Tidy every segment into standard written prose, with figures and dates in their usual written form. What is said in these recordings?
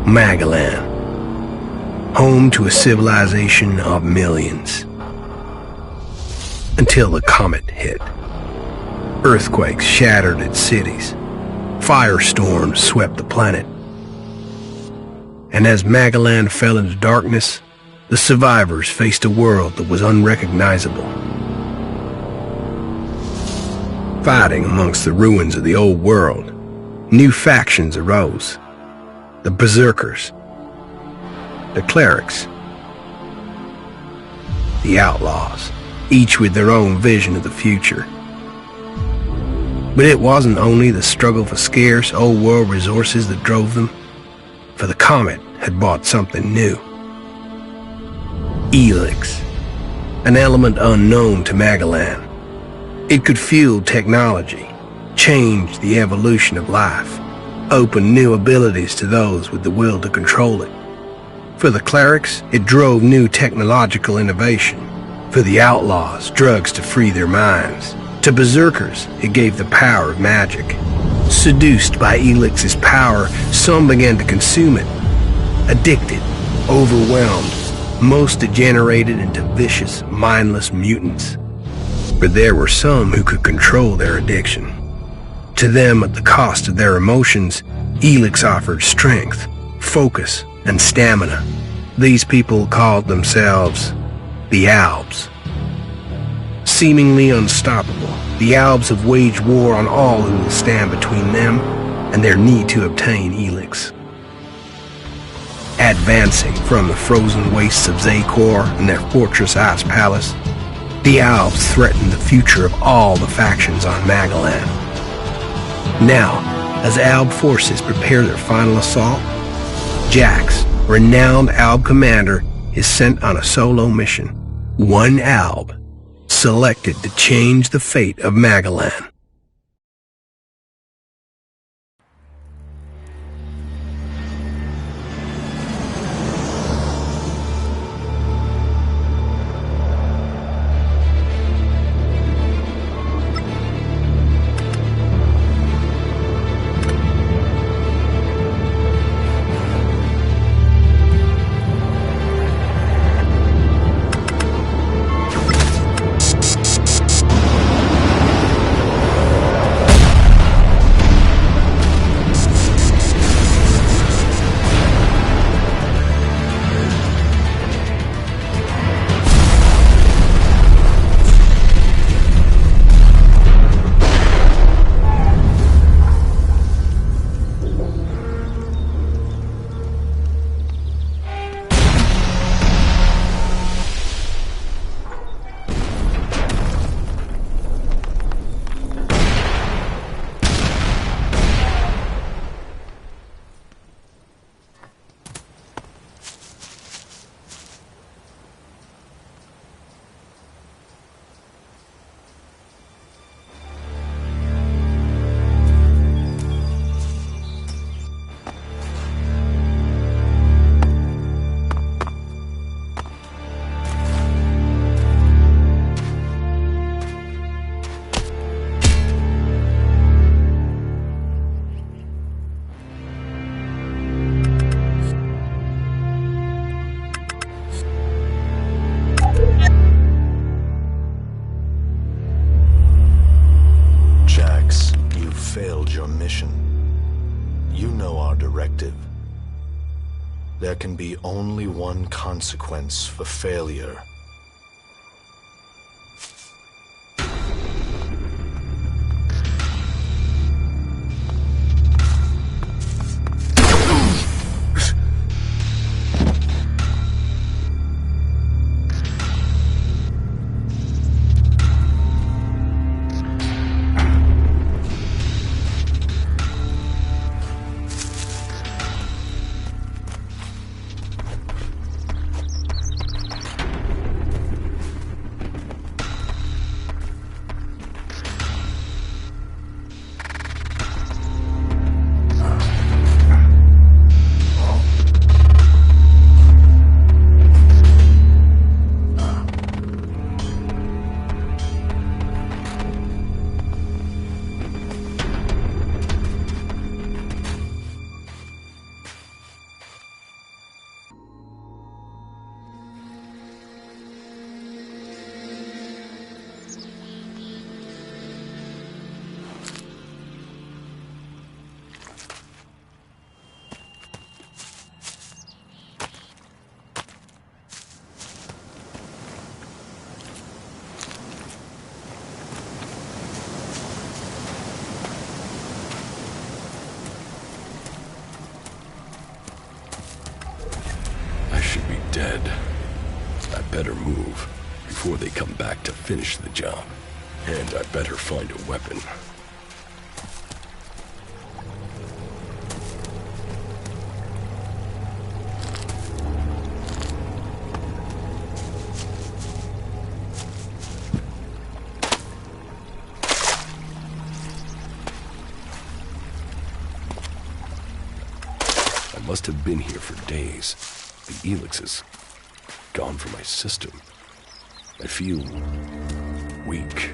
Magellan, home to a civilization of millions. Until the comet hit. Earthquakes shattered its cities. Firestorms swept the planet. And as Magellan fell into darkness, the survivors faced a world that was unrecognizable. Fighting amongst the ruins of the old world, new factions arose. The Berserkers, the Clerics, the Outlaws, each with their own vision of the future. But it wasn't only the struggle for scarce old world resources that drove them, for the comet had brought something new. Elex, an element unknown to Magellan. It could fuel technology, change the evolution of life, open new abilities to those with the will to control it. For the Clerics, it drove new technological innovation. For the Outlaws, drugs to free their minds. To Berserkers, it gave the power of magic. Seduced by Elix's power, some began to consume it. Addicted, overwhelmed, most degenerated into vicious, mindless mutants. But there were some who could control their addiction. To them, at the cost of their emotions, Elex offered strength, focus, and stamina. These people called themselves the Albs. Seemingly unstoppable, the Albs have waged war on all who will stand between them and their need to obtain Elex. Advancing from the frozen wastes of Zakor and their fortress ice palace, the Albs threaten the future of all the factions on Magellan. Now, as Alb forces prepare their final assault, Jax, renowned Alb commander, is sent on a solo mission. One Alb, selected to change the fate of Magellan. There can be only one consequence for failure. better move before they come back to finish the job. And I better find a weapon. I must have been here for days. The Elex is gone from my system. I feel weak.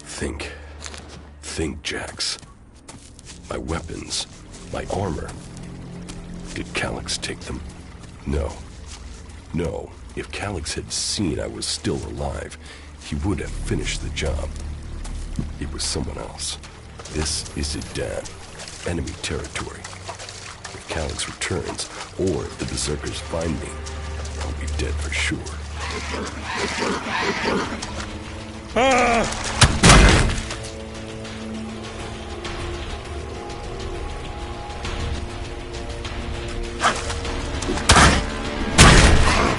Think, Jax. My weapons, my armor. Did Calyx take them? No. If Calyx had seen I was still alive, he would have finished the job. It was someone else. This is Idan, enemy territory. If Calyx returns, or if the Berserkers find me, I'll be dead for sure.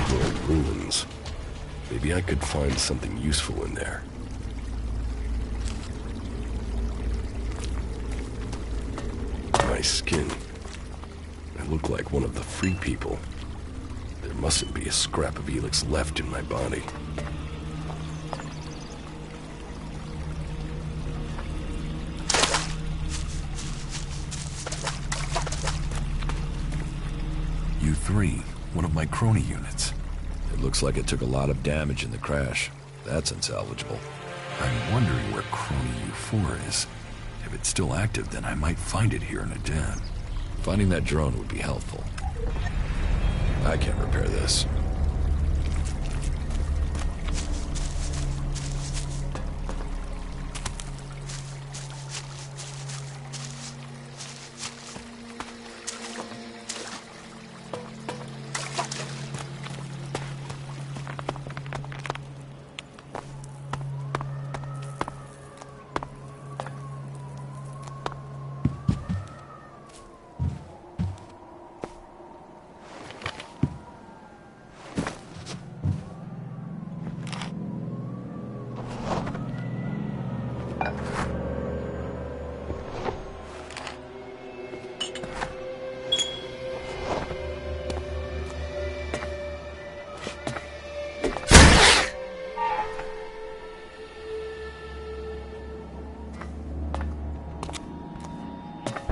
More ruins. Maybe I could find something useful in there. My skin. I look like one of the free people. There mustn't be a scrap of Elex left in my body. U-3, one of my crony units. It looks like it took a lot of damage in the crash. That's unsalvageable. I'm wondering where crony U-4 is. If it's still active, then I might find it here in Idan. Finding that drone would be helpful. I can't repair this.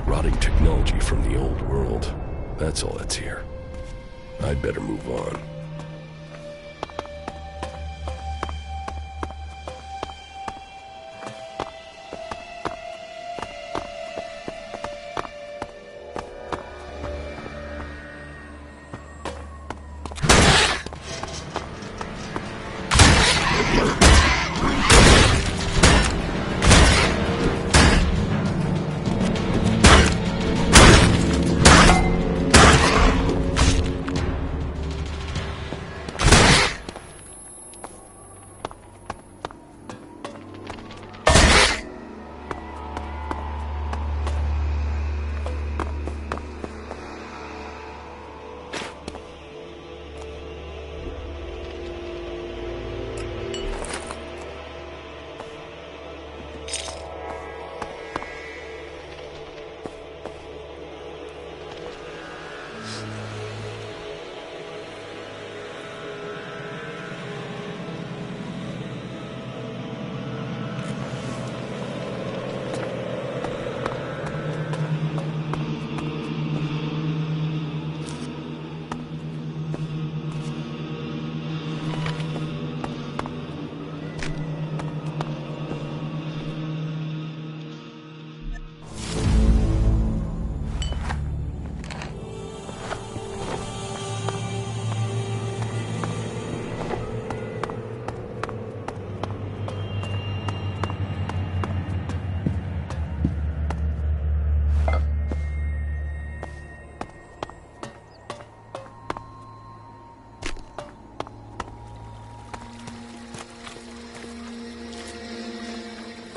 Rotting technology from the old world. That's all that's here. I'd better move on.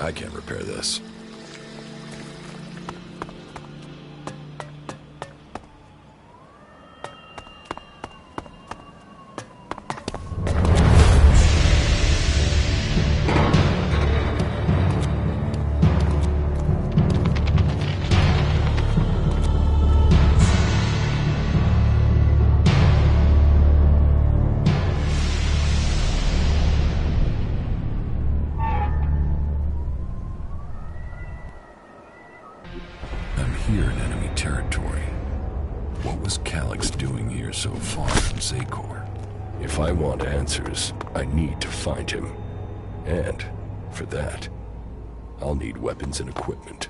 I can't repair this. I'm here in enemy territory. What was Calyx doing here so far from Zakor? If I want answers, I need to find him. And, for that, I'll need weapons and equipment.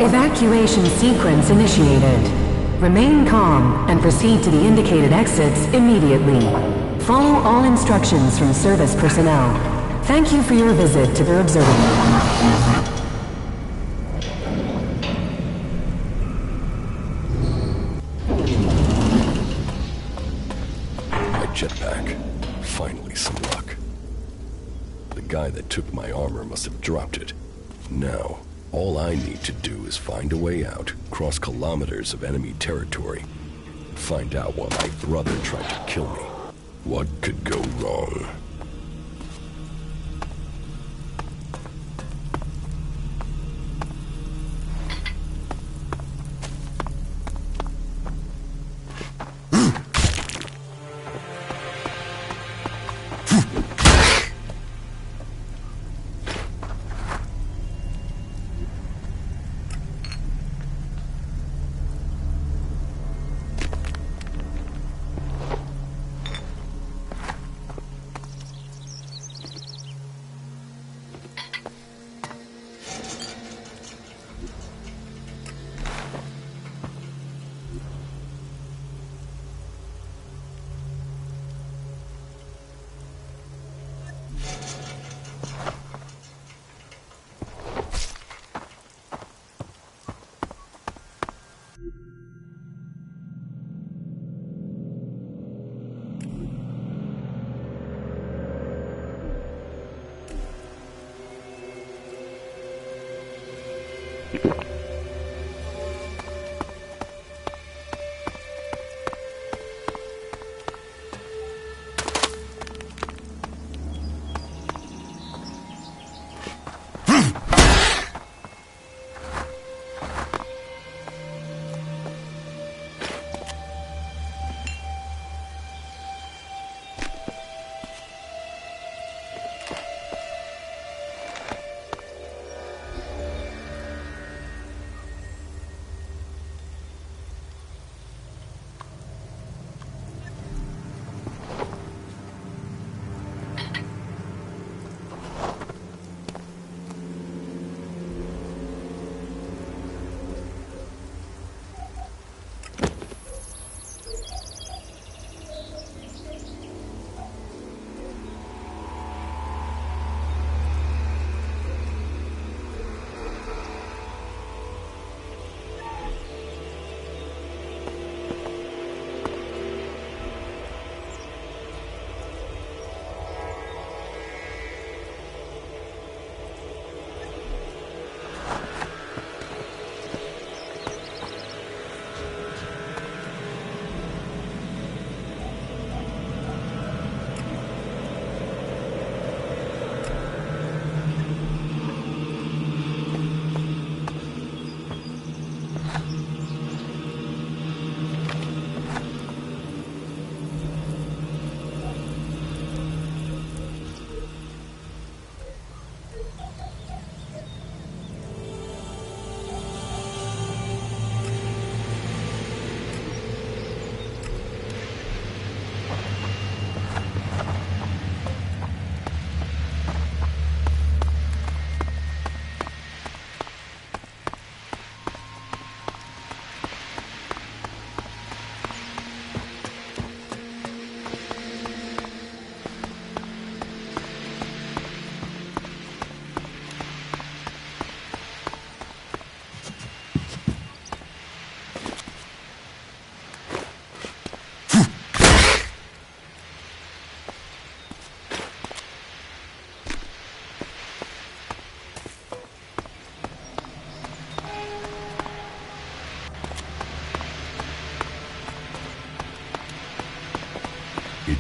Evacuation sequence initiated. Remain calm and proceed to the indicated exits immediately. Follow all instructions from service personnel. Thank you for your visit to the observatory. My jetpack. Finally some luck. The guy that took my armor must have dropped it. Now, all I need to do is find a way out, cross kilometers of enemy territory, and find out why my brother tried to kill me. What could go wrong?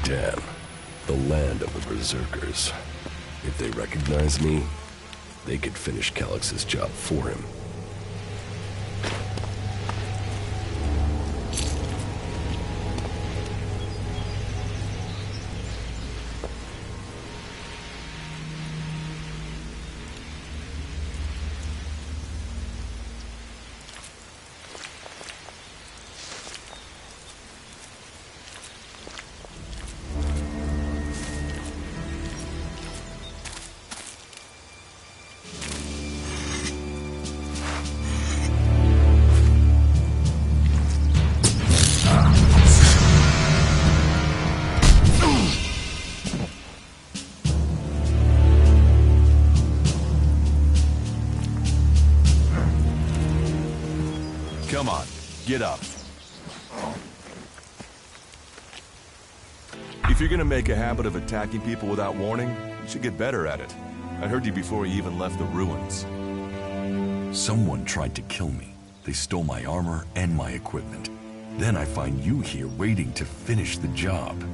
Damn. The land of the Berserkers. If they recognize me, they could finish Calix's job for him. Come on, get up. If you're gonna make a habit of attacking people without warning, you should get better at it. I heard you before you even left the ruins. Someone tried to kill me. They stole my armor and my equipment. Then I find you here waiting to finish the job.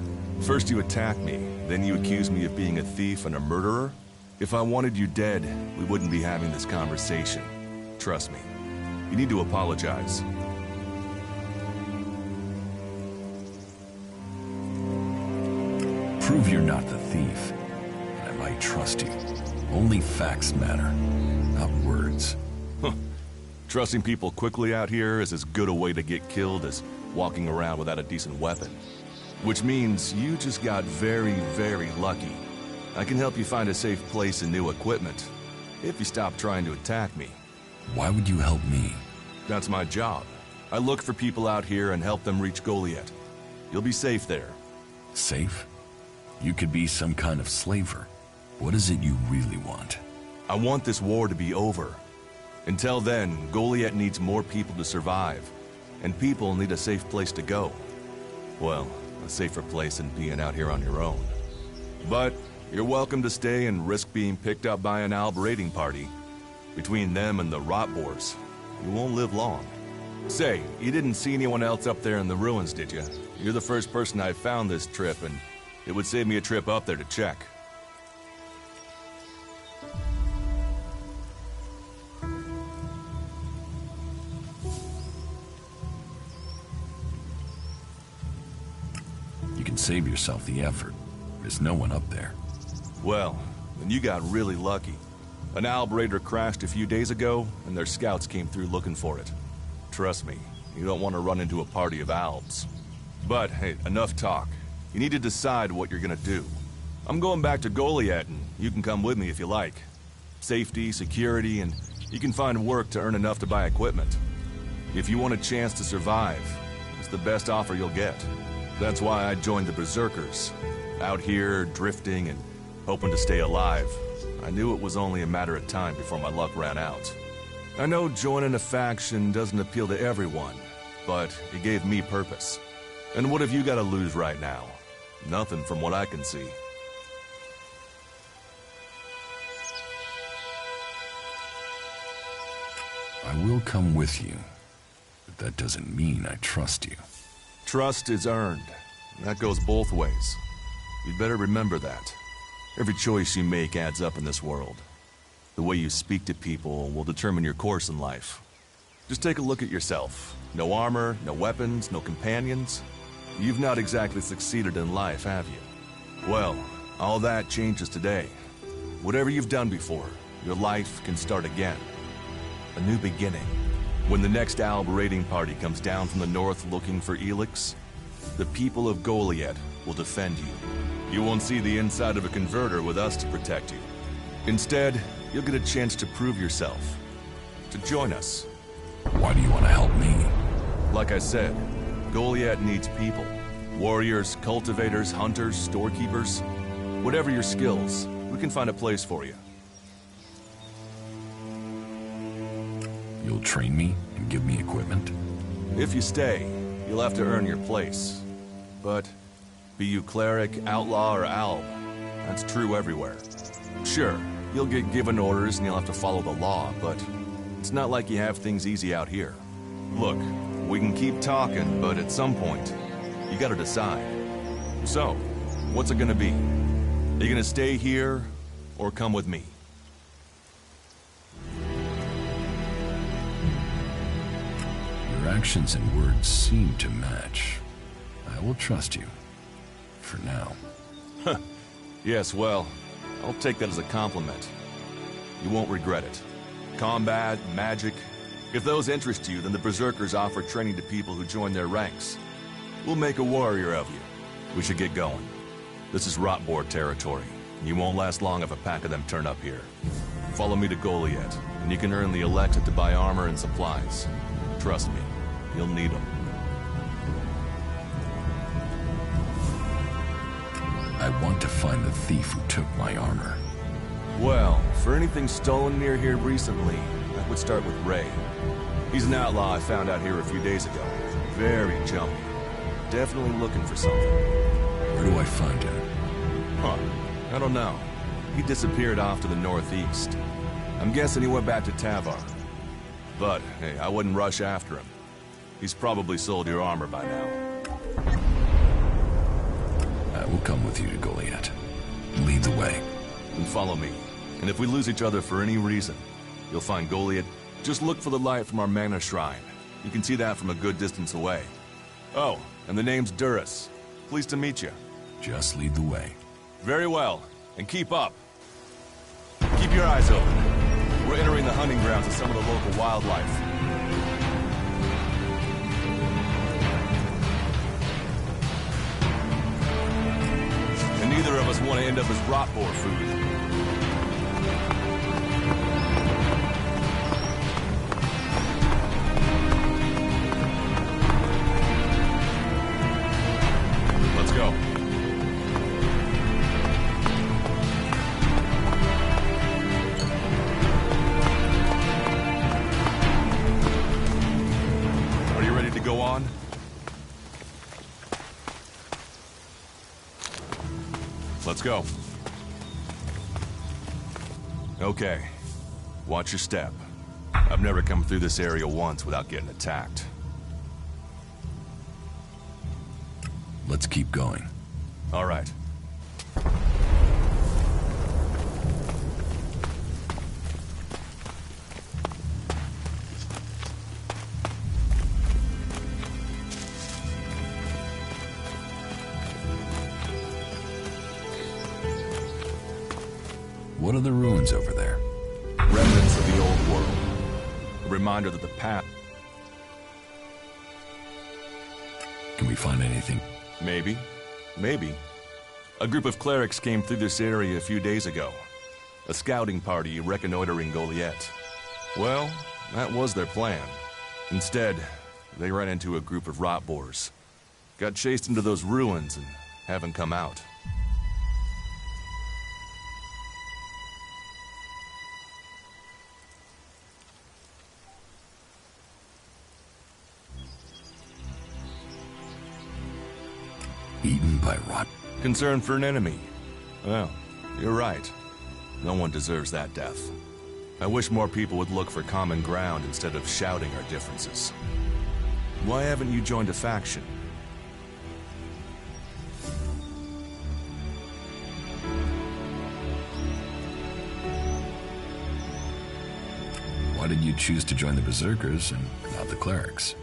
First you attack me, then you accuse me of being a thief and a murderer? If I wanted you dead, we wouldn't be having this conversation. Trust me. You need to apologize. Prove you're not the thief, and I might trust you. Only facts matter, not words. Trusting people quickly out here is as good a way to get killed as walking around without a decent weapon. Which means you just got very, very lucky. I can help you find a safe place and new equipment, if you stop trying to attack me. Why would you help me? That's my job. I look for people out here and help them reach Goliath. You'll be safe there. Safe? You could be some kind of slaver. What is it you really want? I want this war to be over. Until then, Goliath needs more people to survive, and people need a safe place to go. Well, a safer place than being out here on your own. But you're welcome to stay and risk being picked up by an Alb raiding party. Between them and the rot boars, you won't live long. Say, you didn't see anyone else up there in the ruins, did you? You're the first person I found this trip, and it would save me a trip up there to check. You can save yourself the effort. There's no one up there. Well, then you got really lucky. An Alb raider crashed a few days ago, and their scouts came through looking for it. Trust me, you don't want to run into a party of Albs. But, hey, enough talk. You need to decide what you're gonna do. I'm going back to Goliath, and you can come with me if you like. Safety, security, and you can find work to earn enough to buy equipment. If you want a chance to survive, it's the best offer you'll get. That's why I joined the Berserkers. Out here, drifting, and hoping to stay alive. I knew it was only a matter of time before my luck ran out. I know joining a faction doesn't appeal to everyone, but it gave me purpose. And what have you got to lose right now? Nothing from what I can see. I will come with you, but that doesn't mean I trust you. Trust is earned. That goes both ways. You'd better remember that. Every choice you make adds up in this world. The way you speak to people will determine your course in life. Just take a look at yourself. No armor, no weapons, no companions. You've not exactly succeeded in life, have you? Well, all that changes today. Whatever you've done before, your life can start again. A new beginning. When the next Alb raiding party comes down from the north looking for Elex, the people of Goliath will defend you. You won't see the inside of a converter with us to protect you. Instead, you'll get a chance to prove yourself. To join us. Why do you want to help me? Like I said, Goliath needs people. Warriors, cultivators, hunters, storekeepers. Whatever your skills, we can find a place for you. You'll train me and give me equipment? If you stay, you'll have to earn your place. But be you cleric, outlaw, or alb, that's true everywhere. Sure, you'll get given orders and you'll have to follow the law, but it's not like you have things easy out here. Look, we can keep talking, but at some point, you gotta decide. So, What's it gonna be? Are you gonna stay here, or come with me? Your actions and words seem to match. I will trust you. For now. Yes, well, I'll take that as a compliment. You won't regret it. Combat, magic. If those interest you, then the Berserkers offer training to people who join their ranks. We'll make a warrior of you. We should get going. This is Rotboard territory. You won't last long if a pack of them turn up here. Follow me to Goliath, and you can earn the Elex to buy armor and supplies. Trust me, you'll need them. I want to find the thief who took my armor. Well, for anything stolen near here recently, that would start with Ray. He's an outlaw I found out here a few days ago. Very jumpy. Definitely looking for something. Where do I find him? Huh. I don't know. He disappeared off to the northeast. I'm guessing he went back to Tavar. But, hey, I wouldn't rush after him. He's probably sold your armor by now. I will come with you to Goliath. Lead the way. And follow me. And if we lose each other for any reason, you'll find Goliath. Just look for the light from our mana shrine. You can see that from a good distance away. Oh, and the name's Duras. Pleased to meet you. Just lead the way. Very well. And keep up. Keep your eyes open. We're entering the hunting grounds of some of the local wildlife. And neither of us want to end up as Rotboar food. Let's go. Are you ready to go on? Let's go. Okay. Watch your step. I've never come through this area once without getting attacked. Let's keep going. All right. What are the ruins over there? Remnants of the old world. A reminder that the path... Can we find anything? Maybe. Maybe. A group of clerics came through this area a few days ago. A scouting party reconnoitering Goliath. Well, that was their plan. Instead, they ran into a group of Rotboars. Got chased into those ruins and haven't come out. Eaten by rot. Concern for an enemy. Well, you're right. No one deserves that death. I wish more people would look for common ground instead of shouting our differences. Why haven't you joined a faction? Why did you choose to join the Berserkers and not the clerics?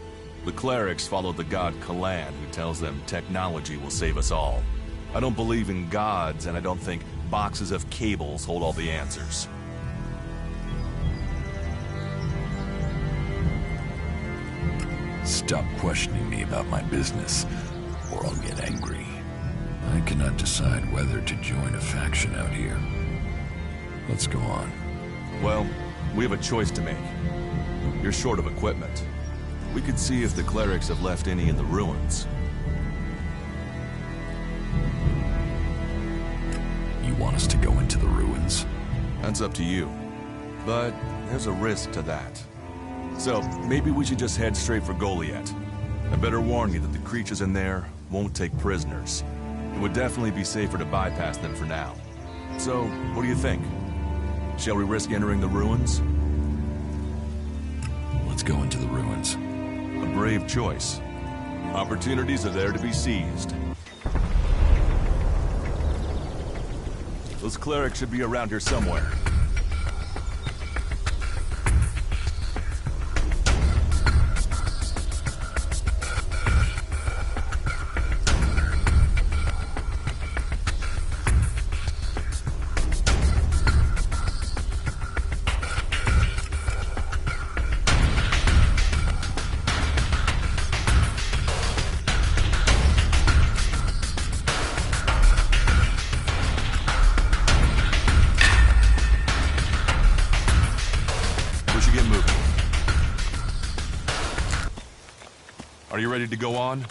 The clerics follow the god Kalan, who tells them technology will save us all. I don't believe in gods, and I don't think boxes of cables hold all the answers. Stop questioning me about my business, or I'll get angry. I cannot decide whether to join a faction out here. Let's go on. Well, we have a choice to make. You're short of equipment. We could see if the clerics have left any in the ruins. You want us to go into the ruins? That's up to you. But there's a risk to that. So, maybe we should just head straight for Goliath. I better warn you that the creatures in there won't take prisoners. It would definitely be safer to bypass them for now. So, what do you think? Shall we risk entering the ruins? Let's go into the ruins. A brave choice. Opportunities are there to be seized. Those clerics should be around here somewhere. Are you ready to go on?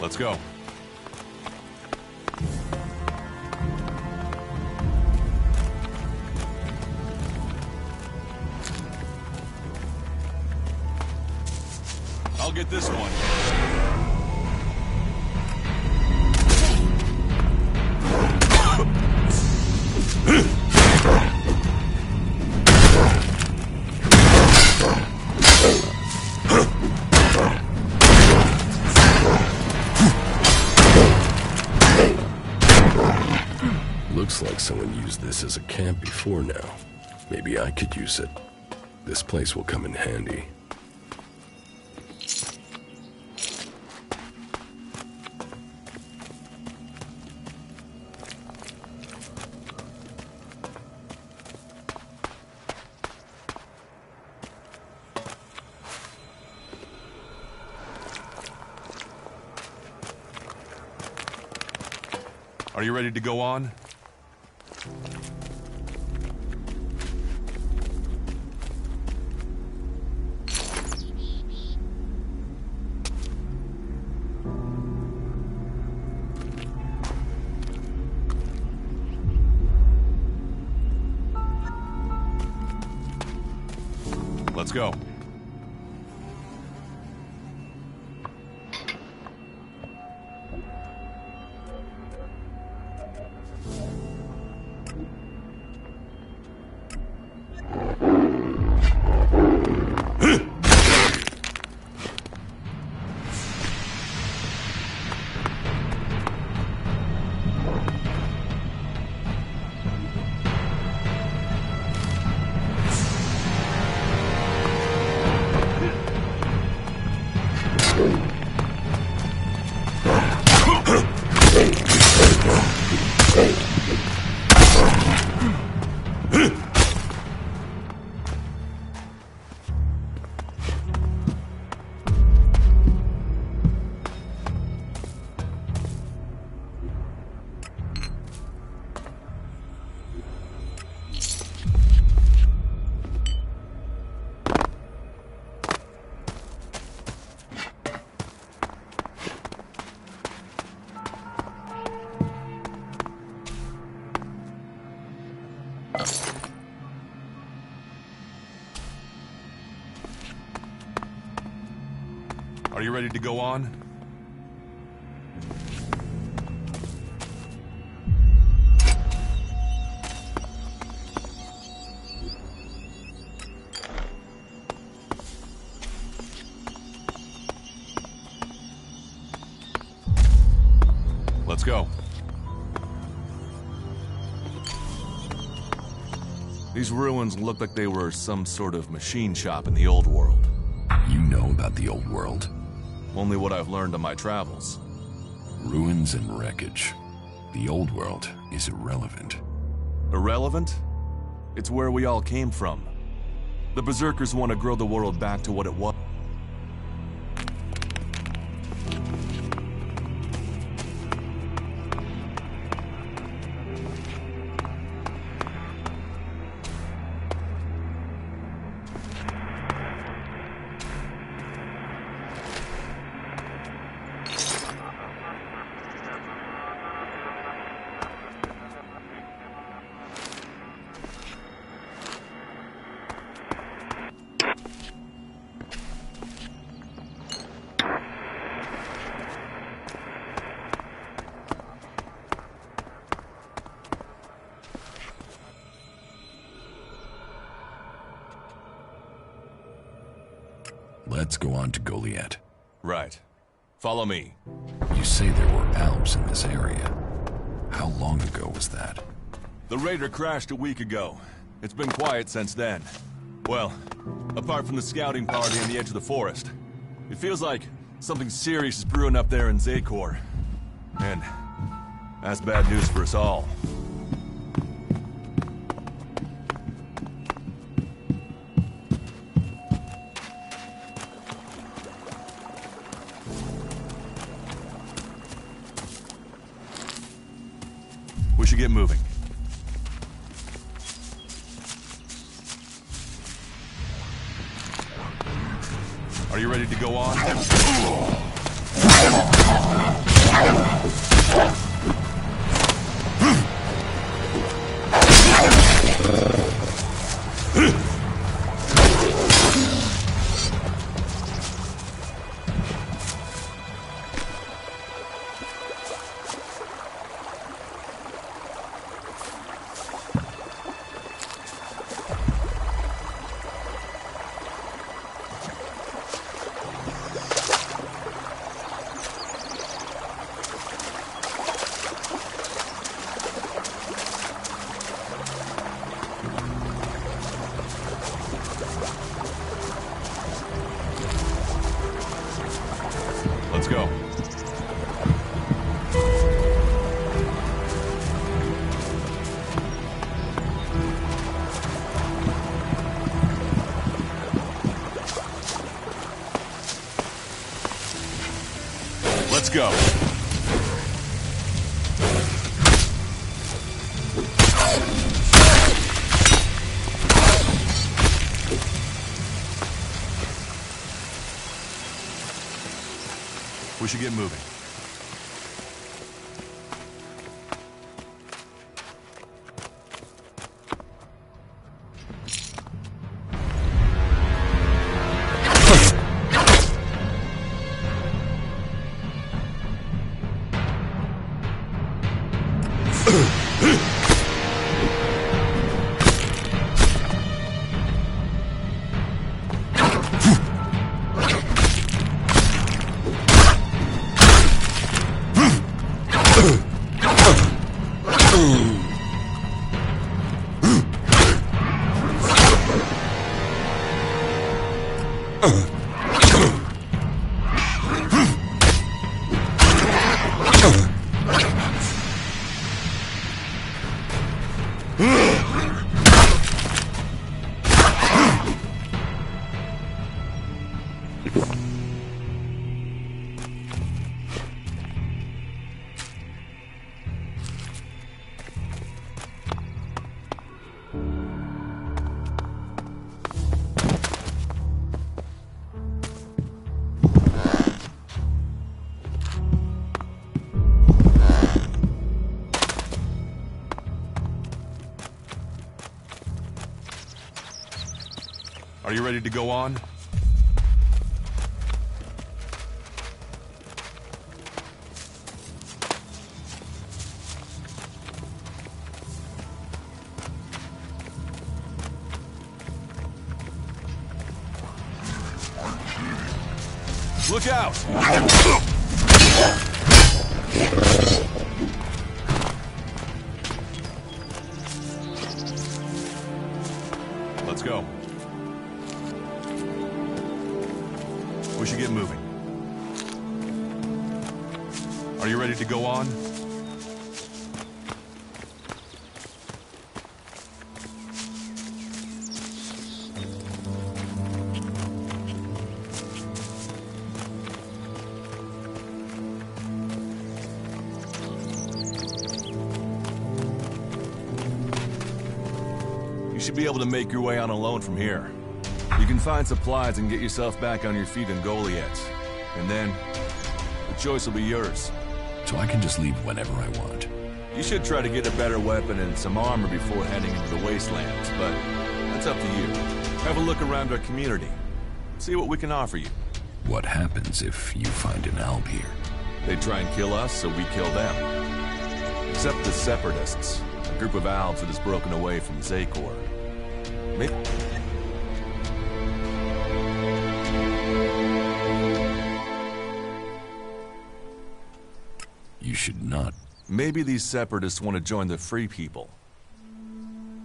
Let's go. I'll get this one. Looks like someone used this as a camp before now. Maybe I could use it. This place will come in handy. Are you ready to go on? Let's go. Are you ready to go on? Let's go. These ruins look like they were some sort of machine shop in the old world. You know about the old world? Only what I've learned on my travels. Ruins and wreckage. The old world is irrelevant. Irrelevant? It's where we all came from. The Berserkers want to grow the world back to what it was. Let's go on to Goliath. Right. Follow me. You say there were Alps in this area. How long ago was that? The raider crashed a week ago. It's been quiet since then. Well, apart from the scouting party on the edge of the forest. It feels like something serious is brewing up there in Zakor. And that's bad news for us all. We should get moving. Are you ready to go on? Let's go. Let's go. We should get moving. Are you ready to go on? Look out! Let's go. We should get moving. Are you ready to go on? You should be able to make your way on alone from here. You can find supplies and get yourself back on your feet in Goliath. And then, the choice will be yours. So I can just leave whenever I want. You should try to get a better weapon and some armor before heading into the wastelands, but that's up to you. Have a look around our community. See what we can offer you. What happens if you find an Alb here? They try and kill us, so we kill them. Except the Separatists, a group of Albs that has broken away from Zakor. Maybe... should not. Maybe these separatists want to join the Free People.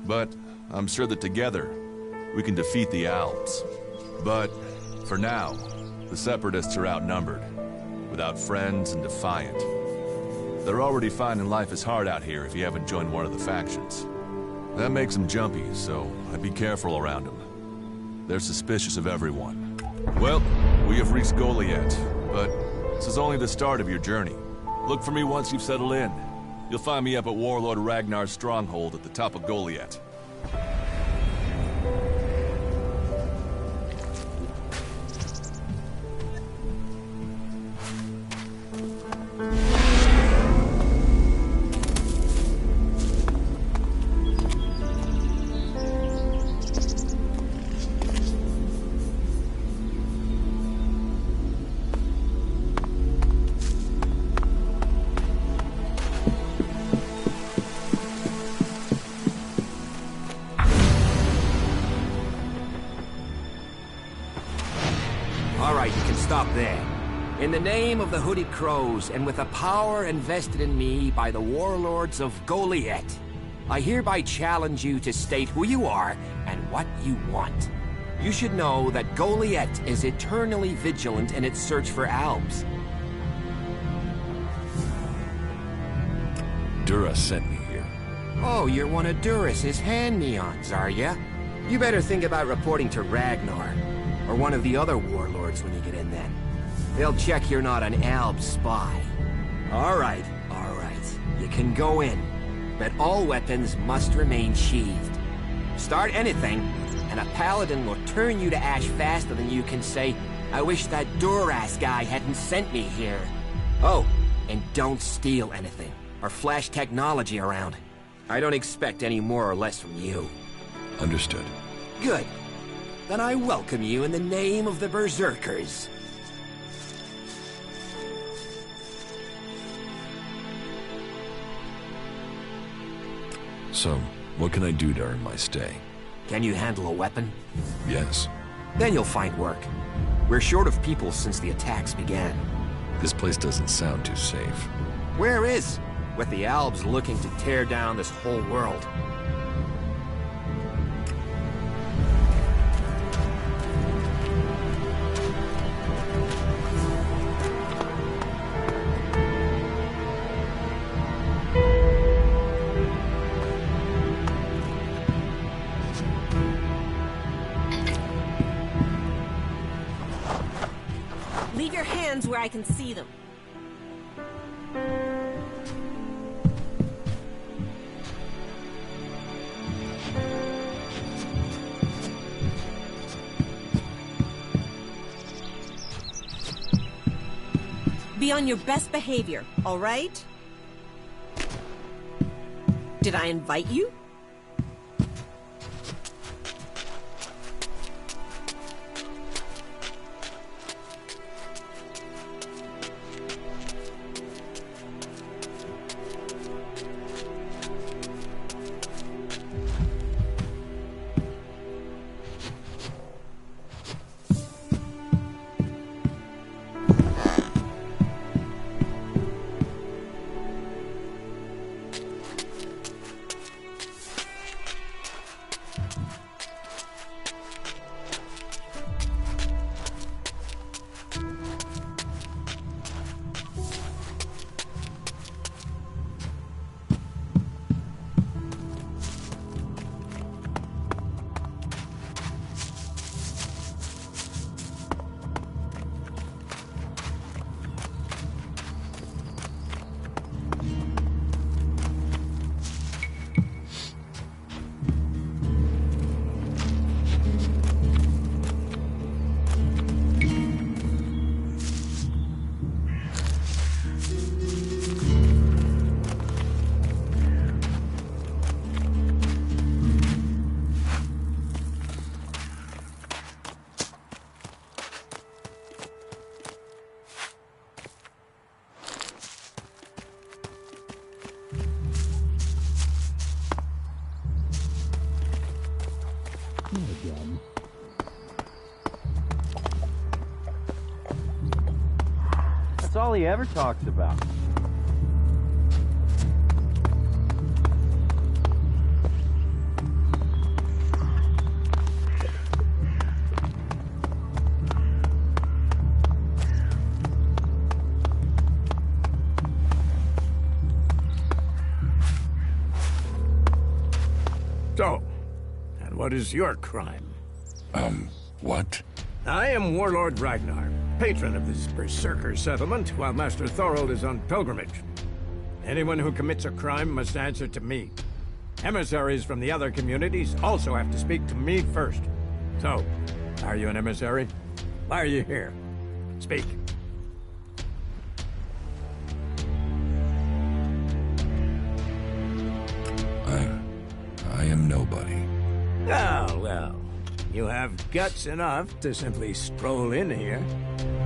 But I'm sure that together, we can defeat the Alps. But for now, the separatists are outnumbered, without friends and defiant. They're already finding life is hard out here if you haven't joined one of the factions. That makes them jumpy, so I'd be careful around them. They're suspicious of everyone. Well, we have reached Goliath, but this is only the start of your journey. Look for me once you've settled in. You'll find me up at Warlord Ragnar's stronghold at the top of Goliath. Stop there. In the name of the Hooded Crows, and with the power invested in me by the warlords of Goliath, I hereby challenge you to state who you are and what you want. You should know that Goliath is eternally vigilant in its search for Alps. Dura sent me here. Oh, you're one of Duras's hand-me-ons, are ya? You better think about reporting to Ragnar, or one of the other warlords when you get in then. They'll check you're not an Alb spy. All right. You can go in, but all weapons must remain sheathed. Start anything, and a paladin will turn you to ash faster than you can say, I wish that Duras guy hadn't sent me here. Oh, and don't steal anything, or flash technology around. I don't expect any more or less from you. Understood. Good. Then I welcome you in the name of the Berserkers. So, what can I do to earn my stay? Can you handle a weapon? Yes. Then you'll find work. We're short of people since the attacks began. This place doesn't sound too safe. Where is? With the Albs looking to tear down this whole world. Leave your hands where I can see them. Be on your best behavior, all right? Did I invite you? That's all he ever talks about. So, and what is your crime? What? I am Warlord Ragnar, patron of this Berserker settlement, while Master Thorold is on pilgrimage. Anyone who commits a crime must answer to me. Emissaries from the other communities also have to speak to me first. So, are you an emissary? Why are you here? Speak. I am nobody. Oh, well. You have guts enough to simply stroll in here.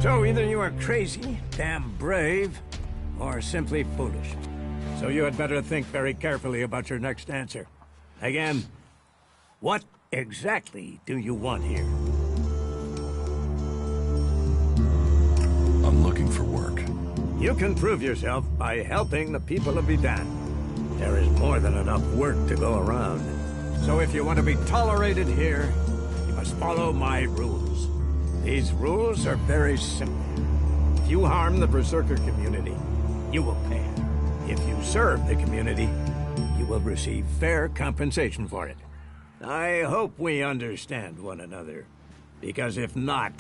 So either you are crazy, damn brave, or simply foolish. So you had better think very carefully about your next answer. Again, what exactly do you want here? I'm looking for work. You can prove yourself by helping the people of Vidan. There is more than enough work to go around. So if you want to be tolerated here, you must follow my rules. These rules are very simple. If you harm the Berserker community, you will pay. If you serve the community, you will receive fair compensation for it. I hope we understand one another, because if not,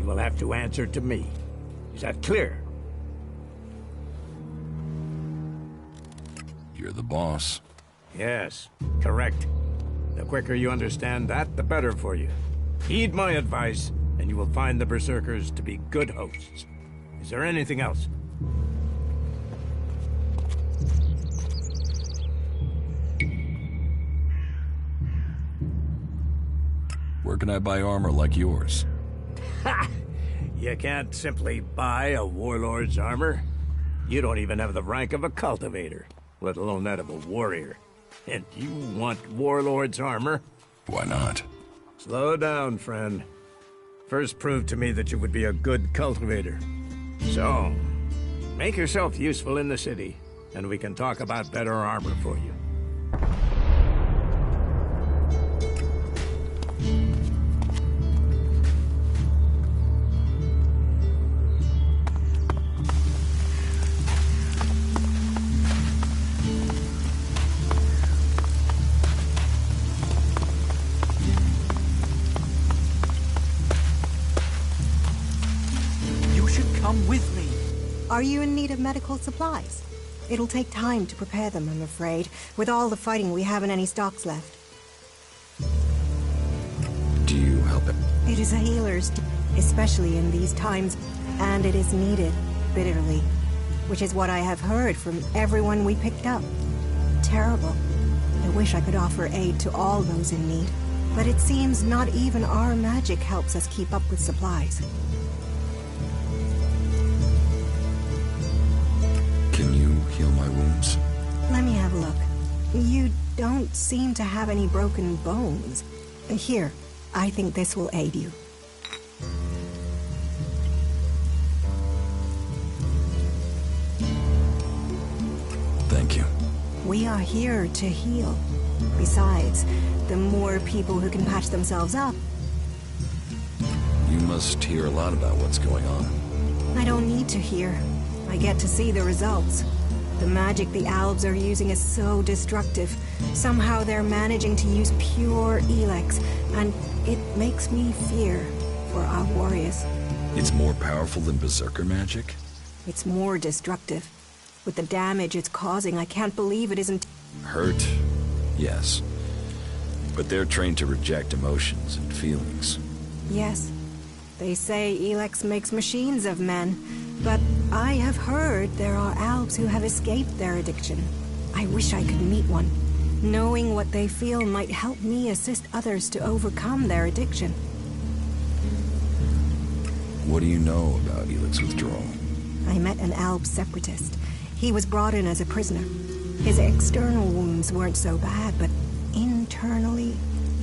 you will have to answer to me. Is that clear? You're the boss. Yes, correct. The quicker you understand that, the better for you. Heed my advice, and you will find the Berserkers to be good hosts. Is there anything else? Where can I buy armor like yours? Ha! You can't simply buy a warlord's armor. You don't even have the rank of a cultivator, let alone that of a warrior. And you want warlord's armor? Why not? Slow down, friend. First prove to me that you would be a good cultivator. So, make yourself useful in the city, and we can talk about better armor for you. Are you in need of medical supplies? It'll take time to prepare them, I'm afraid, with all the fighting we haven't any stocks left. Do you help it? It is a healer's, especially in these times, and it is needed, bitterly, which is what I have heard from everyone we picked up. Terrible. I wish I could offer aid to all those in need, but it seems not even our magic helps us keep up with supplies. Can you heal my wounds? Let me have a look. You don't seem to have any broken bones. Here, I think this will aid you. Thank you. We are here to heal. Besides, the more people who can patch themselves up... You must hear a lot about what's going on. I don't need to hear. I get to see the results. The magic the Albs are using is so destructive. Somehow they're managing to use pure Elex, and it makes me fear for our warriors. It's more powerful than Berserker magic? It's more destructive. With the damage it's causing, I can't believe it isn't... Hurt? Yes. But they're trained to reject emotions and feelings. Yes. They say Elex makes machines of men, but I have heard there are Albs who have escaped their addiction. I wish I could meet one. Knowing what they feel might help me assist others to overcome their addiction. What do you know about Elex withdrawal? I met an Alb separatist. He was brought in as a prisoner. His external wounds weren't so bad, but internally,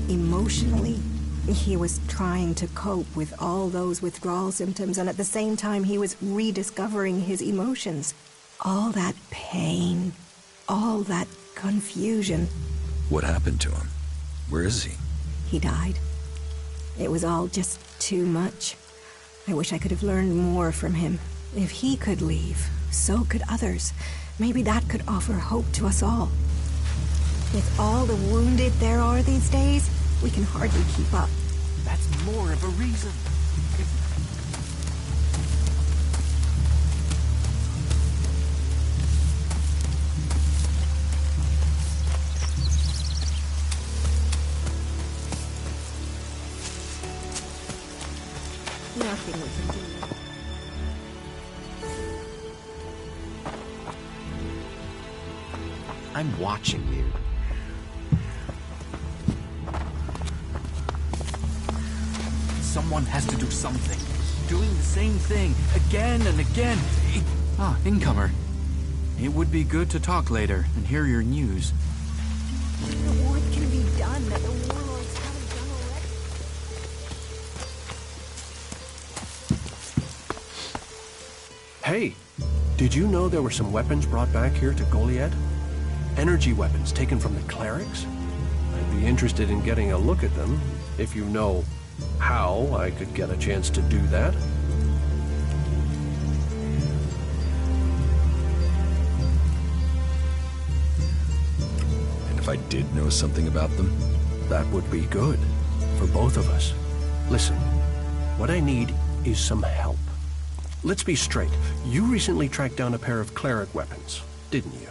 emotionally, he was trying to cope with all those withdrawal symptoms, and at the same time he was rediscovering his emotions. All that pain, all that confusion. What happened to him? Where is he? He died. It was all just too much. I wish I could have learned more from him. If he could leave, so could others. Maybe that could offer hope to us all. With all the wounded there are these days, we can hardly keep up. That's more of a reason. Nothing we can do. I'm watching you. Someone has to do something. Doing the same thing again and again. Incomer. It would be good to talk later and hear your news. What can be done that the warlords haven't done already? Hey, did you know there were some weapons brought back here to Goliad? Energy weapons taken from the clerics? I'd be interested in getting a look at them, if you know how I could get a chance to do that. And if I did know something about them? That would be good, for both of us. Listen, what I need is some help. Let's be straight. You recently tracked down a pair of cleric weapons, didn't you?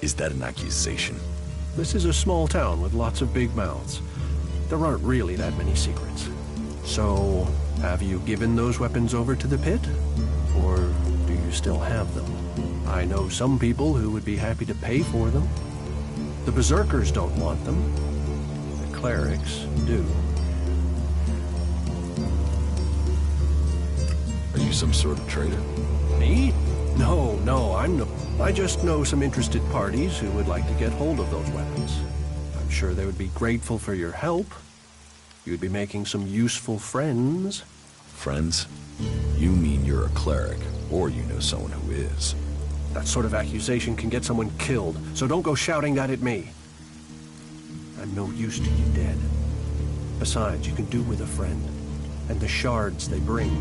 Is that an accusation? This is a small town with lots of big mouths. There aren't really that many secrets. So, have you given those weapons over to the pit? Or do you still have them? I know some people who would be happy to pay for them. The berserkers don't want them. The clerics do. Are you some sort of traitor? Me? No, I'm no... I just know some interested parties who would like to get hold of those weapons. I'm sure they would be grateful for your help. You'd be making some useful friends. Friends? You mean you're a cleric, or you know someone who is. That sort of accusation can get someone killed, so don't go shouting that at me. I'm no use to you dead. Besides, you can do with a friend, and the shards they bring.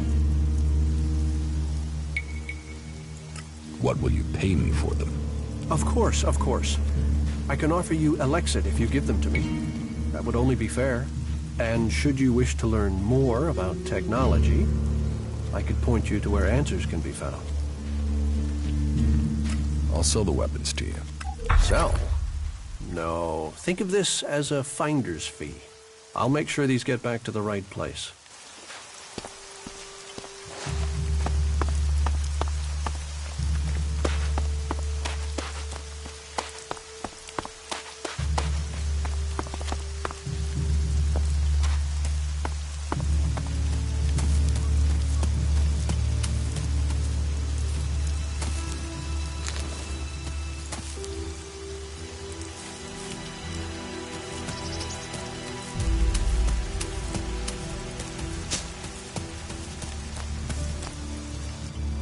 What will you pay me for them? Of course. I can offer you Elex if you give them to me. That would only be fair. And should you wish to learn more about technology, I could point you to where answers can be found. I'll sell the weapons to you. Sell? No. Think of this as a finder's fee. I'll make sure these get back to the right place.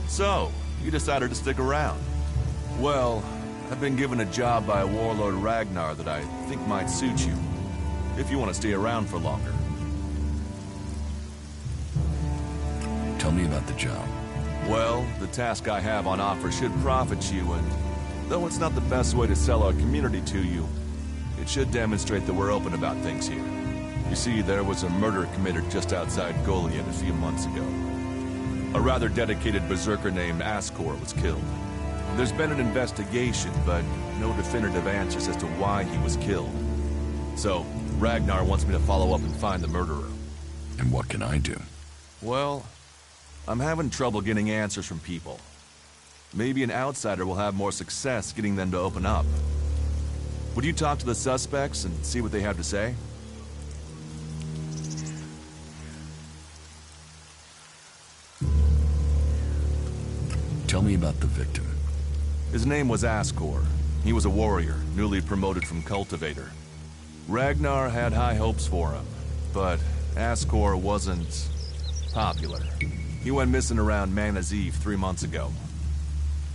So, you decided to stick around. Well, I've been given a job by Warlord Ragnar that I think might suit you, if you want to stay around for longer. Tell me about the job. Well, the task I have on offer should profit you, and though it's not the best way to sell our community to you, it should demonstrate that we're open about things here. You see, there was a murder committed just outside Goliad a few months ago. A rather dedicated berserker named Askor was killed. There's been an investigation, but no definitive answers as to why he was killed. So, Ragnar wants me to follow up and find the murderer. And what can I do? Well, I'm having trouble getting answers from people. Maybe an outsider will have more success getting them to open up. Would you talk to the suspects and see what they have to say? Tell me about the victim. His name was Askor. He was a warrior, newly promoted from cultivator. Ragnar had high hopes for him, but Askor wasn't popular. He went missing around Mana's Eve 3 months ago.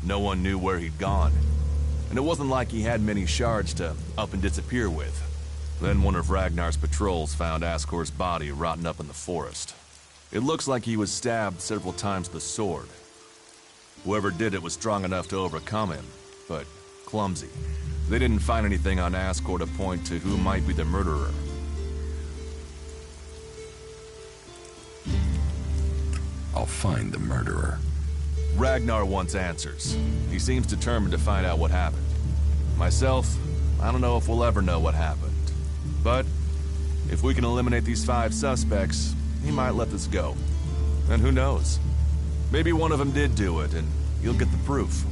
No one knew where he'd gone, and it wasn't like he had many shards to up and disappear with. Then one of Ragnar's patrols found Askor's body rotting up in the forest. It looks like he was stabbed several times with a sword. Whoever did it was strong enough to overcome him, but clumsy. They didn't find anything on Ascor to point to who might be the murderer. I'll find the murderer. Ragnar wants answers. He seems determined to find out what happened. Myself, I don't know if we'll ever know what happened. But if we can eliminate these 5 suspects, he might let this go. And who knows? Maybe one of them did do it, and you'll get the proof.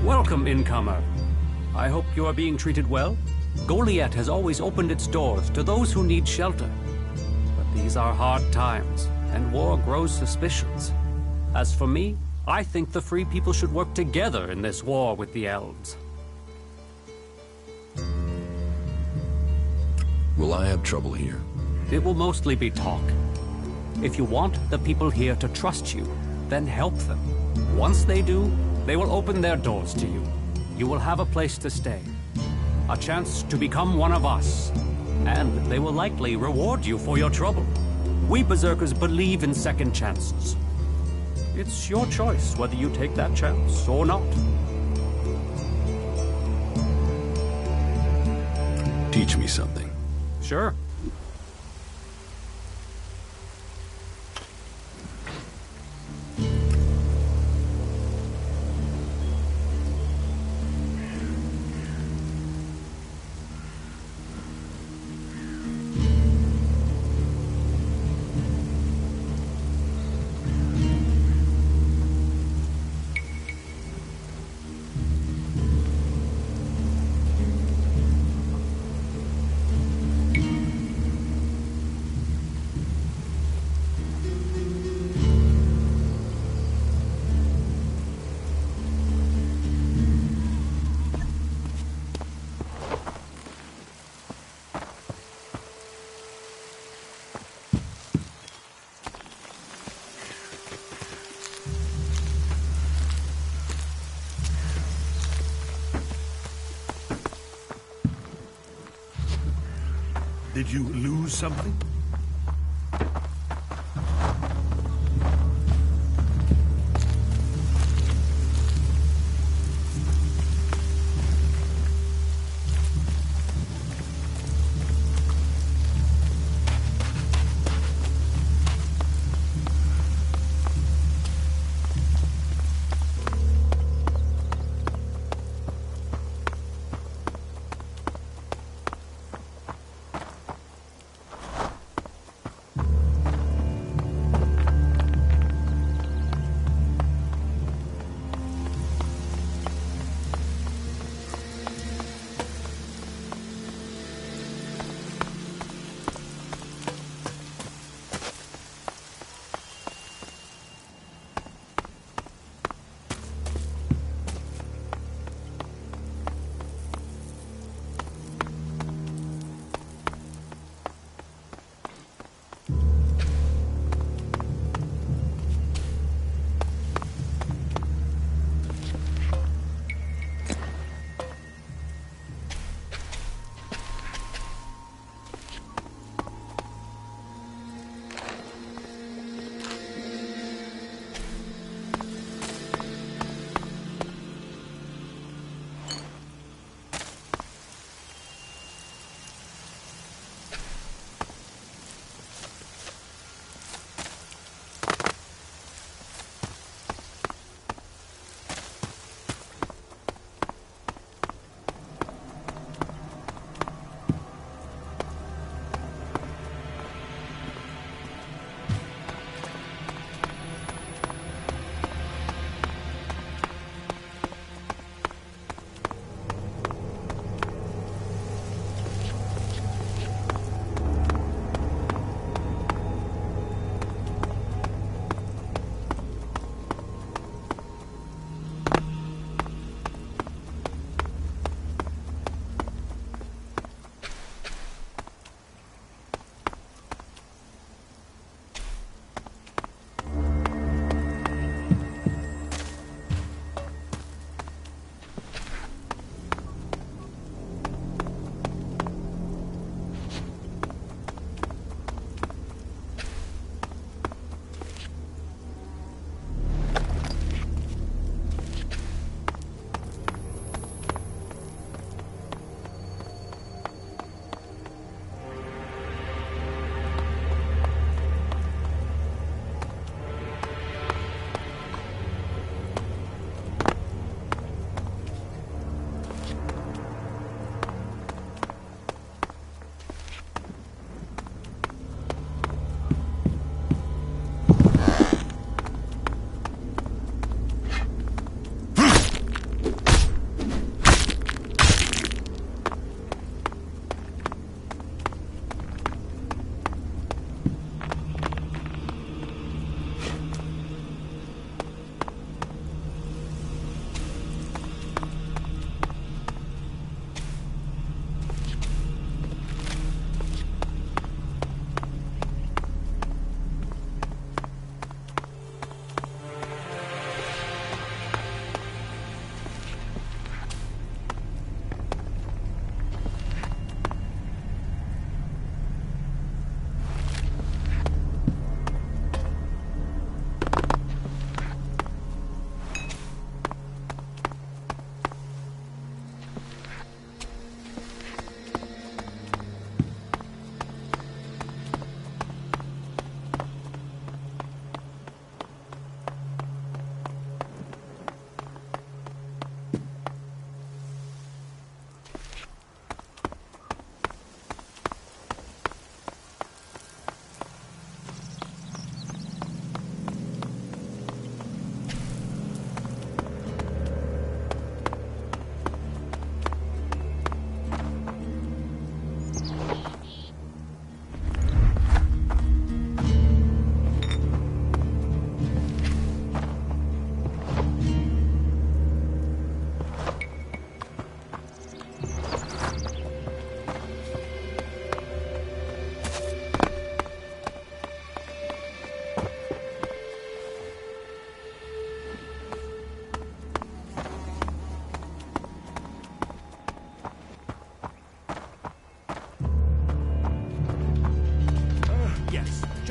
Welcome, incomer. I hope you are being treated well. Goliath has always opened its doors to those who need shelter. But these are hard times, and war grows suspicious. As for me, I think the Free People should work together in this war with the elves. Will I have trouble here? It will mostly be talk. If you want the people here to trust you, then help them. Once they do, they will open their doors to you. You will have a place to stay. A chance to become one of us. And they will likely reward you for your trouble. We Berserkers believe in second chances. It's your choice whether you take that chance or not. Teach me something. Sure. Did you lose something?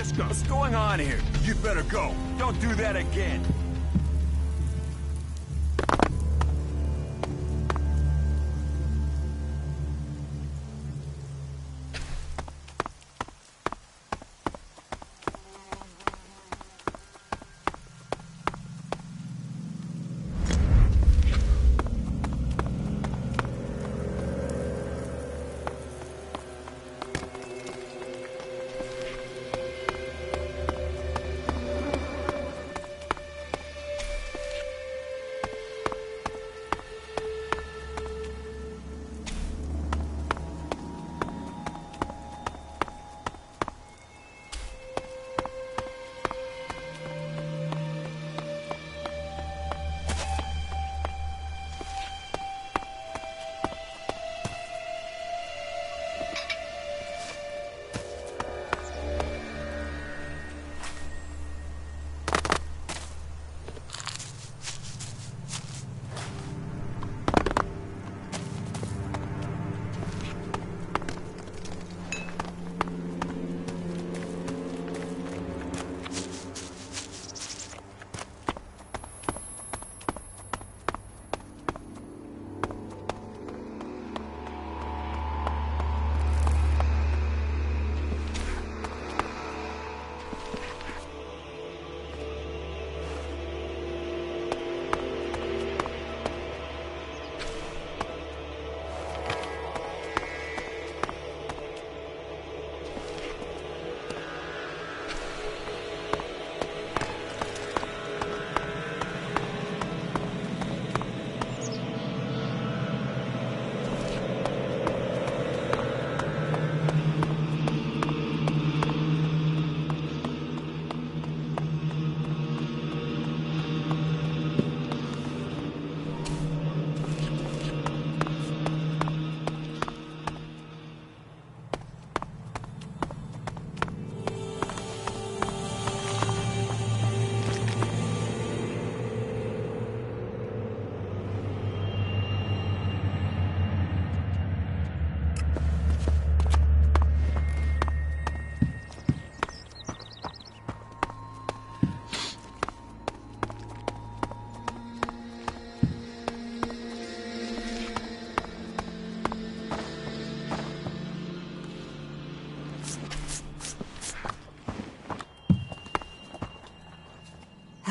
Just go. What's going on here? You better go. Don't do that again.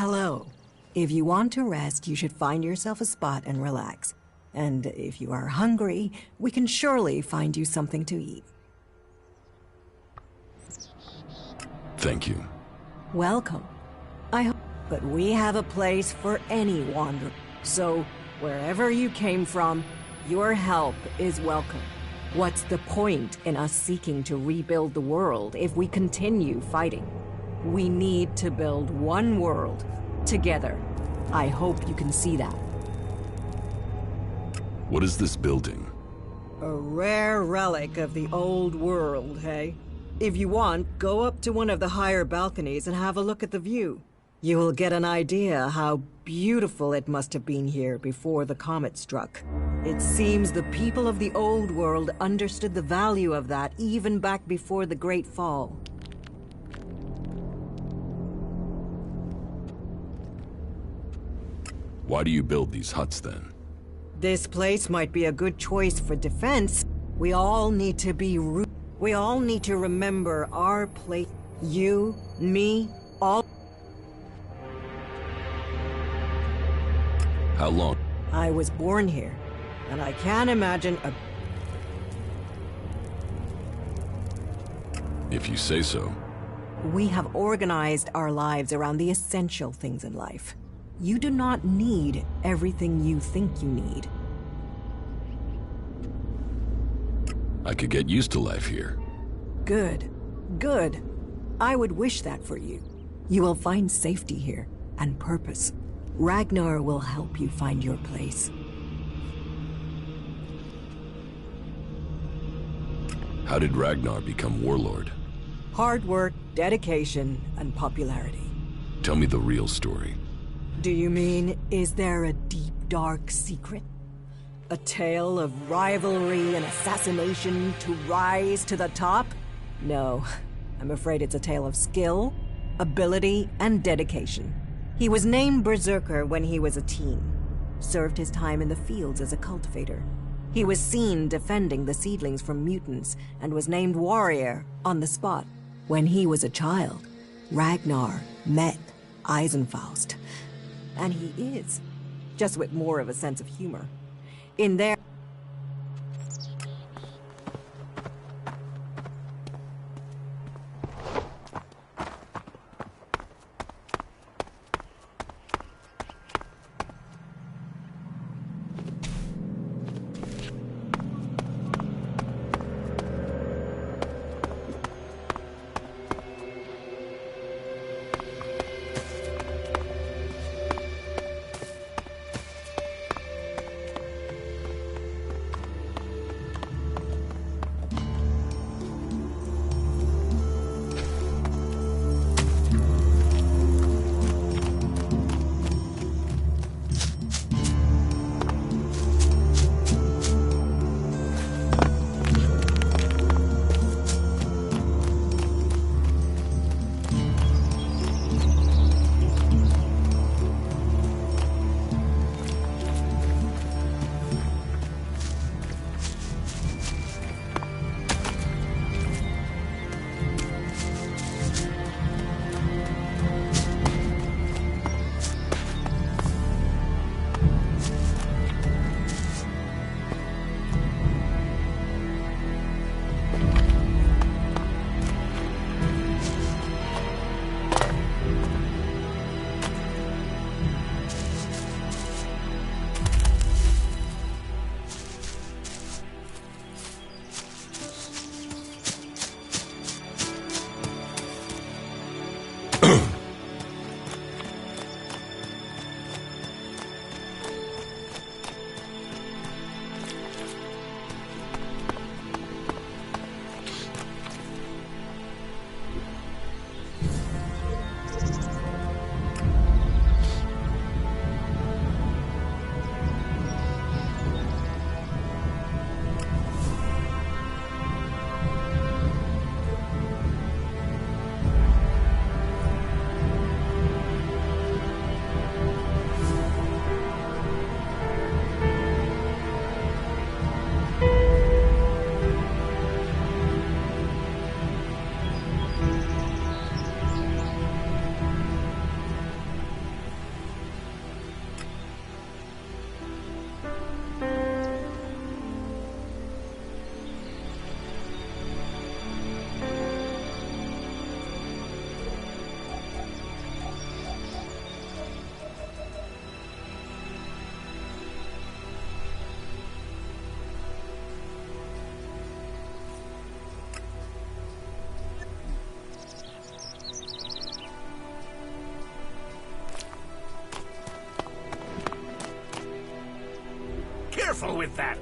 Hello. If you want to rest, you should find yourself a spot and relax. And if you are hungry, we can surely find you something to eat. Thank you. Welcome. I hope, but we have a place for any wanderer. So, wherever you came from, your help is welcome. What's the point in us seeking to rebuild the world if we continue fighting? We need to build one world, together. I hope you can see that. What is this building? A rare relic of the old world, hey? If you want, go up to one of the higher balconies and have a look at the view. You will get an idea how beautiful it must have been here before the comet struck. It seems the people of the old world understood the value of that even back before the Great Fall. Why do you build these huts then? This place might be a good choice for defense. We all need to be We all need to remember our place. You, me, all. How long? I was born here, and I can't imagine a... If you say so. We have organized our lives around the essential things in life. You do not need everything you think you need. I could get used to life here. Good. Good. I would wish that for you. You will find safety here, and purpose. Ragnar will help you find your place. How did Ragnar become warlord? Hard work, dedication, and popularity. Tell me the real story. Do you mean, is there a deep, dark secret? A tale of rivalry and assassination to rise to the top? No, I'm afraid it's a tale of skill, ability, and dedication. He was named Berserker when he was a teen. Served his time in the fields as a cultivator. He was seen defending the seedlings from mutants and was named warrior on the spot. When he was a child, Ragnar met Eisenfaust. And he is, just with more of a sense of humor. In their Careful with that!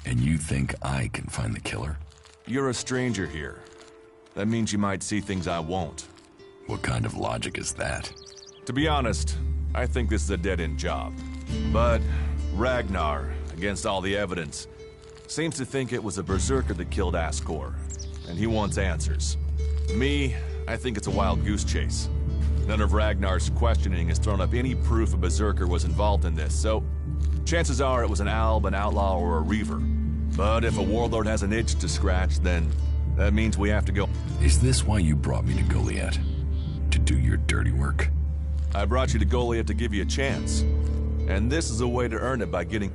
And you think I can find the killer? You're a stranger here. That means you might see things I won't. What kind of logic is that? To be honest, I think this is a dead-end job. But Ragnar, against all the evidence, seems to think it was a berserker that killed Ascor, and he wants answers. Me, I think it's a wild goose chase. None of Ragnar's questioning has thrown up any proof a berserker was involved in this, so chances are it was an alb, an outlaw, or a reaver. But if a warlord has an itch to scratch, then that means we have to go. Is this why you brought me to Goliath? To do your dirty work? I brought you to Goliath to give you a chance. And this is a way to earn it by getting...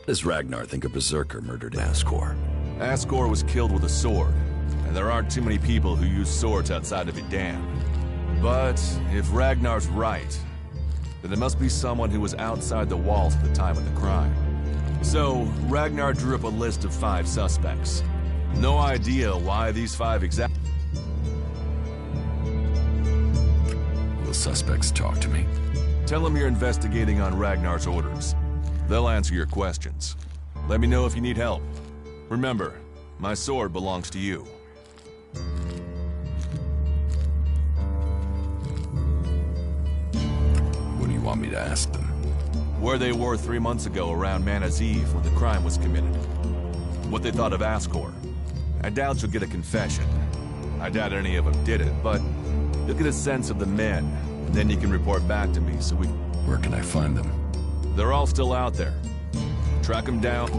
Does Ragnar think a berserker murdered Ascor? Ascor was killed with a sword, and there aren't too many people who use swords outside of Edan. But if Ragnar's right, then it must be someone who was outside the walls at the time of the crime. So, Ragnar drew up a list of 5 suspects. No idea why these 5 exact... Will suspects talk to me? Tell them you're investigating on Ragnar's orders. They'll answer your questions. Let me know if you need help. Remember, my sword belongs to you. What do you want me to ask them? Where they were 3 months ago around Mana's Eve when the crime was committed. What they thought of Ascor. I doubt you'll get a confession. I doubt any of them did it, but you'll get a sense of the men, and then you can report back to me so we... Where can I find them? They're all still out there. Track them down.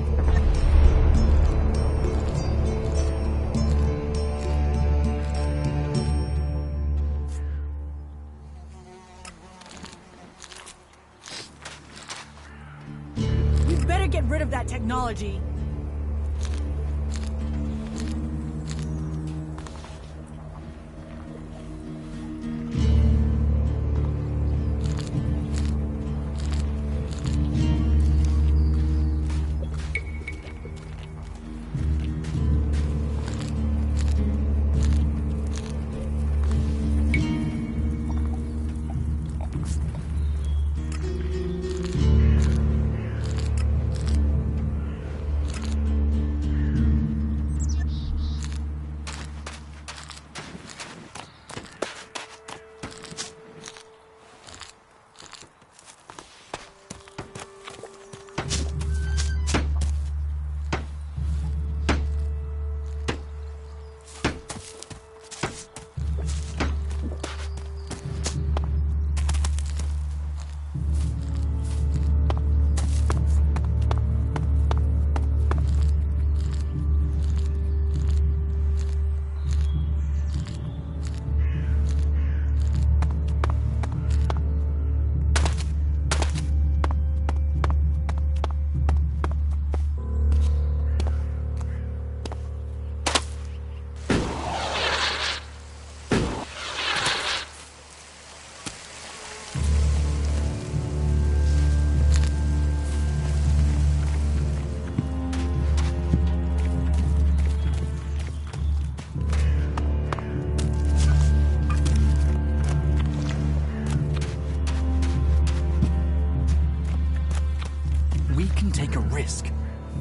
We better get rid of that technology.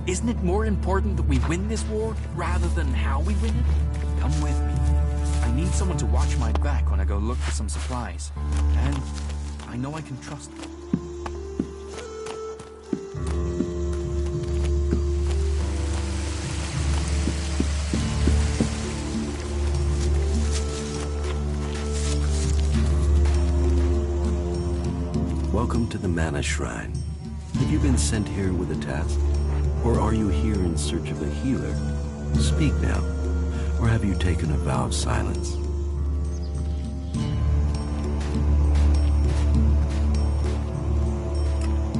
Isn't it more important that we win this war rather than how we win it? Come with me. I need someone to watch my back when I go look for some supplies. And I know I can trust them. Welcome to the Mana Shrine. Have you been sent here with a task? Or are you here in search of a healer? Speak now. Or have you taken a vow of silence?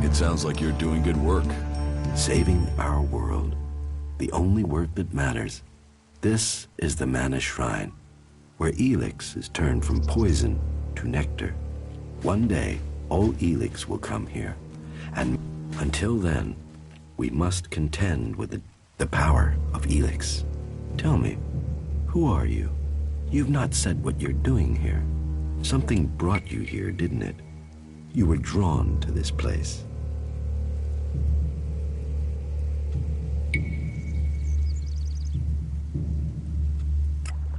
It sounds like you're doing good work. Saving our world. The only work that matters. This is the Mana Shrine, where Elex is turned from poison to nectar. One day, all Elex will come here. And until then, we must contend with the power of Elex. Tell me, who are you? You've not said what you're doing here. Something brought you here, didn't it? You were drawn to this place.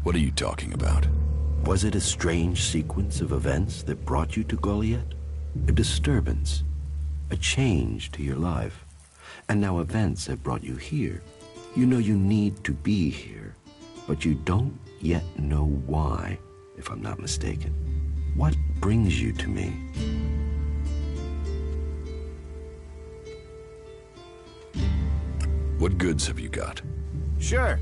What are you talking about? Was it a strange sequence of events that brought you to Goliath? A disturbance? A change to your life? And now events have brought you here. You know you need to be here, but you don't yet know why, if I'm not mistaken. What brings you to me? What goods have you got? Sure.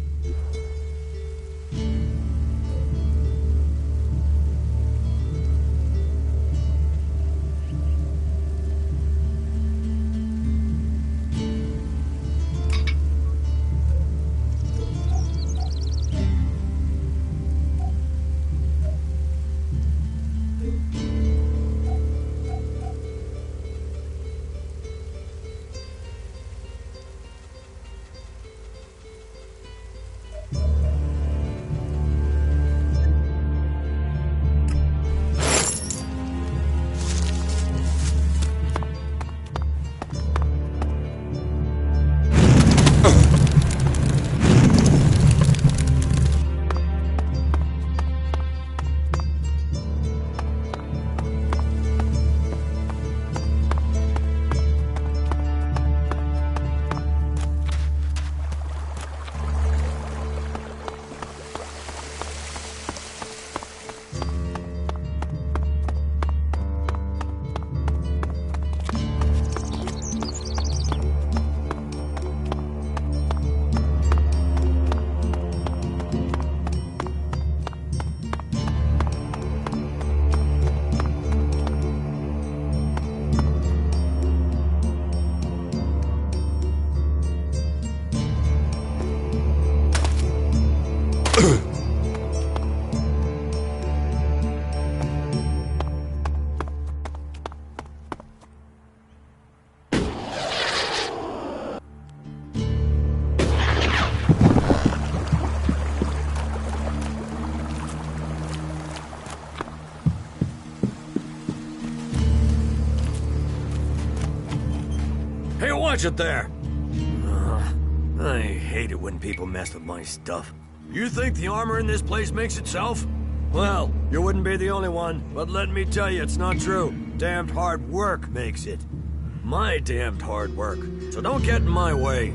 Watch it there! I hate it when people mess with my stuff. You think the armor in this place makes itself? Well, you wouldn't be the only one, but let me tell you, it's not true. Damned hard work makes it. My damned hard work. So don't get in my way.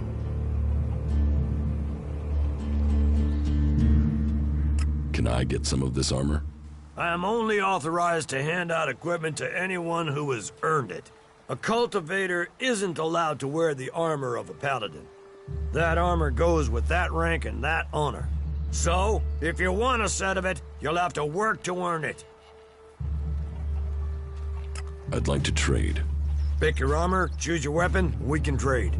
Can I get some of this armor? I am only authorized to hand out equipment to anyone who has earned it. A cultivator isn't allowed to wear the armor of a paladin. That armor goes with that rank and that honor. So, if you want a set of it, you'll have to work to earn it. I'd like to trade. Pick your armor, choose your weapon, we can trade.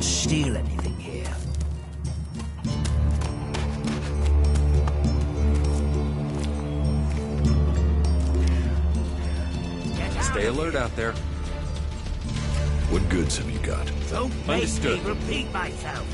steal anything here. Stay alert out there. What goods have you got? Don't make Understood. me repeat myself.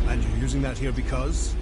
And you're using that here because?